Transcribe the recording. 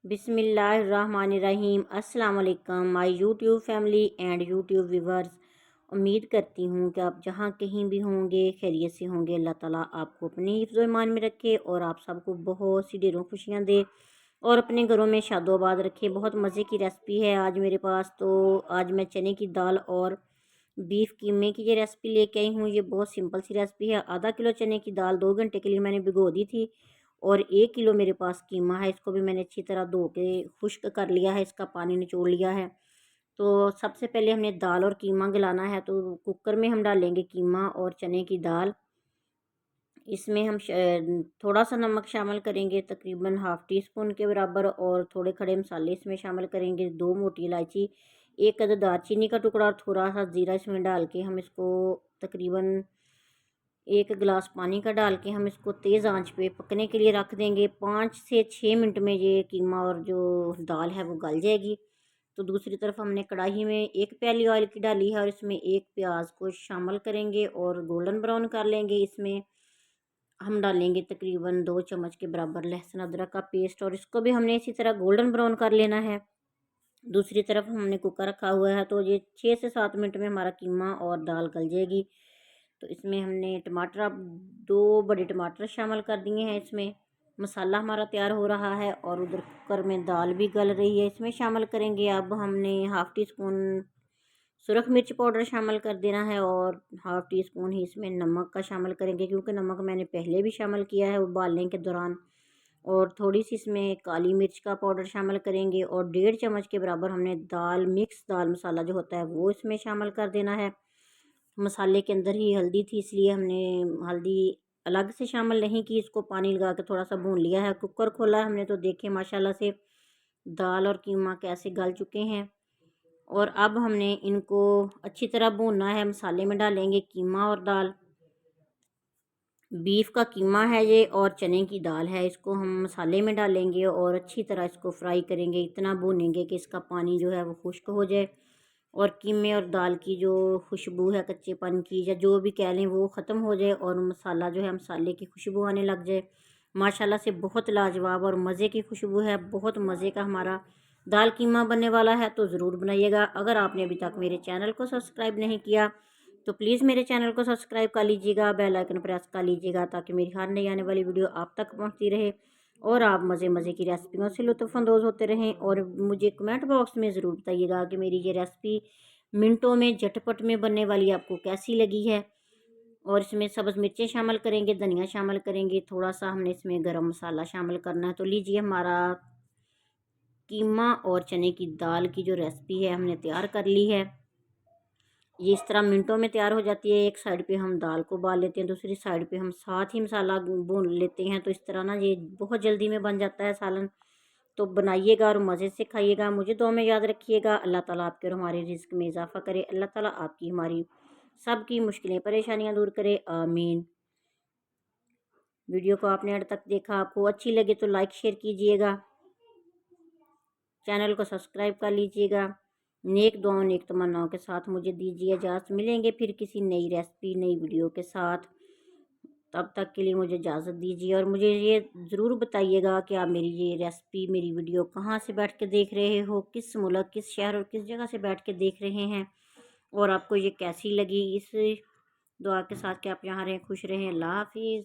बिस्मिल्लाहिर्रहमानिर्रहीम। अस्सलाम वालेकुम my YouTube family and YouTube viewers. उम्मीद करती हूँ कि आप जहाँ कहीं भी होंगे खैरियत से होंगे। अल्लाह ताला आपको अपने हिफ्ज़ ईमान में रखे और आप सबको बहुत सी ढेरों खुशियाँ दे और अपने घरों में शादोबाद रखे। बहुत मज़े की रेसिपी है आज मेरे पास। तो आज मैं चने की दाल और बीफ कीमे की ये रेसिपी लेके आई हूँ। ये बहुत सिंपल सी रेसिपी है। आधा किलो चने की दाल 2 घंटे के लिए मैंने भिगो दी थी और 1 किलो मेरे पास कीमा है। इसको भी मैंने अच्छी तरह धो के खुश्क कर लिया है, इसका पानी निचोड़ लिया है। तो सबसे पहले हमने दाल और कीमा गलाना है। तो कुकर में हम डालेंगे कीमा और चने की दाल। इसमें हम थोड़ा सा नमक शामिल करेंगे, तकरीबन हाफ़ टी स्पून के बराबर, और थोड़े खड़े मसाले इसमें शामिल करेंगे। 2 मोटी इलायची, 1 अदद दालचीनी का टुकड़ा और थोड़ा सा ज़ीरा इसमें डाल के हम इसको तकरीबन 1 गिलास पानी का डाल के हम इसको तेज़ आंच पे पकने के लिए रख देंगे। 5 से 6 मिनट में ये कीमा और जो दाल है वो गल जाएगी। तो दूसरी तरफ हमने कढ़ाई में 1 प्याली ऑयल की डाली है और इसमें 1 प्याज को शामिल करेंगे और गोल्डन ब्राउन कर लेंगे। इसमें हम डालेंगे तकरीबन 2 चम्मच के बराबर लहसुन अदरक का पेस्ट और इसको भी हमने इसी तरह गोल्डन ब्राउन कर लेना है। दूसरी तरफ हमने कुकर रखा हुआ है। तो ये 6 से 7 मिनट में हमारा कीमा और दाल गल जाएगी। तो इसमें हमने टमाटर, अब 2 बड़े टमाटर शामिल कर दिए हैं। इसमें मसाला हमारा तैयार हो रहा है और उधर कुकर में दाल भी गल रही है। इसमें शामिल करेंगे, अब हमने हाफ़ टी स्पून सुरख मिर्च पाउडर शामिल कर देना है और हाफ़ टी स्पून ही इसमें नमक का शामिल करेंगे, क्योंकि नमक मैंने पहले भी शामिल किया है उबालने के दौरान। और थोड़ी सी इसमें काली मिर्च का पाउडर शामिल करेंगे और 1.5 चम्मच के बराबर हमने मिक्स दाल मसाला जो होता है वो इसमें शामिल कर देना है। मसाले के अंदर ही हल्दी थी, इसलिए हमने हल्दी अलग से शामिल नहीं की। इसको पानी लगा के थोड़ा सा भून लिया है। कुकर खोला है हमने तो देखे माशाल्लाह से दाल और कीमा कैसे गल चुके हैं। और अब हमने इनको अच्छी तरह भूनना है। मसाले में डालेंगे कीमा और दाल। बीफ का कीमा है ये और चने की दाल है। इसको हम मसाले में डालेंगे और अच्छी तरह इसको फ्राई करेंगे। इतना भूनेंगे कि इसका पानी जो है वो खुश्क हो जाए और कीमे और दाल की जो खुशबू है कच्चेपन की या जो भी कह लें वो ख़त्म हो जाए और मसाला जो है मसाले की खुशबू आने लग जाए। माशाल्लाह से बहुत लाजवाब और मज़े की खुशबू है। बहुत मज़े का हमारा दाल कीमा बनने वाला है। तो ज़रूर बनाइएगा। अगर आपने अभी तक मेरे चैनल को सब्सक्राइब नहीं किया तो प्लीज़ मेरे चैनल को सब्सक्राइब कर लीजिएगा, बेल आइकन प्रेस कर लीजिएगा, ताकि मेरी हर नई आने वाली वीडियो आप तक पहुंचती रहे और आप मज़े मज़े की रेसिपियों से लुत्फ़अंदोज़ होते रहें। और मुझे कमेंट बॉक्स में ज़रूर बताइएगा कि मेरी ये रेसिपी मिनटों में झटपट में बनने वाली आपको कैसी लगी है। और इसमें सब्ज़ मिर्चें शामिल करेंगे, धनिया शामिल करेंगे, थोड़ा सा हमने इसमें गरम मसाला शामिल करना है। तो लीजिए, हमारा कीमा और चने की दाल की जो रेसिपी है हमने तैयार कर ली है। ये इस तरह मिनटों में तैयार हो जाती है। एक साइड पे हम दाल को उबाल लेते हैं, दूसरी साइड पे हम साथ ही मसाला भून लेते हैं। तो इस तरह ना ये बहुत जल्दी में बन जाता है सालन। तो बनाइएगा और मज़े से खाइएगा। मुझे दुआ में याद रखिएगा। अल्लाह ताला आपके और हमारे रिज़्क़ में इजाफ़ा करे। अल्लाह ताला आपकी हमारी सब की मुश्किलें परेशानियाँ दूर करे, आमीन। वीडियो को आपने अंत तक देखा, आपको अच्छी लगे तो लाइक शेयर कीजिएगा, चैनल को सब्सक्राइब कर लीजिएगा। नेक दुआओं नेक तमन्नाओं के साथ मुझे दीजिए इजाज़त। मिलेंगे फिर किसी नई रेसिपी नई वीडियो के साथ। तब तक के लिए मुझे इजाज़त दीजिए और मुझे ये ज़रूर बताइएगा कि आप मेरी ये रेसिपी मेरी वीडियो कहाँ से बैठ के देख रहे हो, किस मुल्क, किस शहर और किस जगह से बैठ के देख रहे हैं और आपको ये कैसी लगी। इस दुआ के साथ कि आप यहाँ रहें, खुश रहें। अल्लाह हाफिज़।